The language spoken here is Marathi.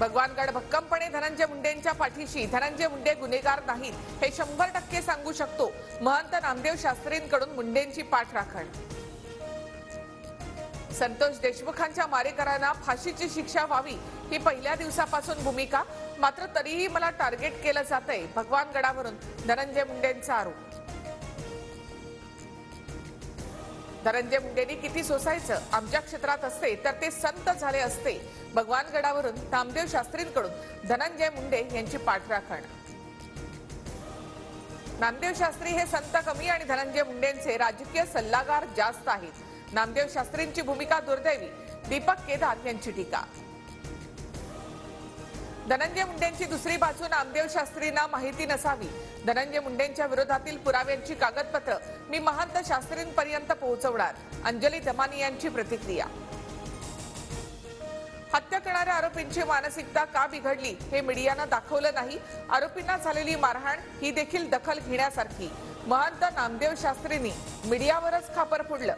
भगवानगड भक्कमपणे धनंजय मुंडेंच्या पाठीशी. धनंजय मुंडे गुन्हेगार नाहीत हे 100% सांगू शकतो. महंत नामदेव शास्त्रींकडून मुंडेंची पाठराखण. संतोष देशमुखांच्या मारेकरांना फाशीची शिक्षा व्हावी ही पहिल्या दिवसापासून भूमिका. मात्र तरीही मला टार्गेट केलं जातंय. भगवानगडावरून धनंजय मुंडेंचा आरोप. धनंजय मुंडेंनी किती सोसायचं आमच्या क्षेत्रात असते तर ते संत झाले असते. भगवानगडावरून नामदेव शास्त्रींकडून धनंजय मुंडे यांची पाठराखण. नामदेव शास्त्री हे संत कमी आणि धनंजय मुंडेंचे राजकीय सल्लागार जास्त आहेत. नामदेव शास्त्रींची भूमिका दुर्दैवी. दीपक केदार यांची टीका. धनंजय मुंडेंची दुसरी बाजू नामदेव शास्त्रींना माहिती नसावी. धनंजय मुंडेंच्या विरोधातील पुराव्यांची कागदपत्र मी महंत शास्त्रींपर्यंत पोहोचवणार. अंजली दमानी यांची प्रतिक्रिया. हत्या करणाऱ्या आरोपींची मानसिकता का बिघडली हे मीडियानं दाखवलं नाही. आरोपींना झालेली मारहाण ही देखील दखल घेण्यासारखी. महंत नामदेव शास्त्रींनी मीडियावरच खापर फोडलं.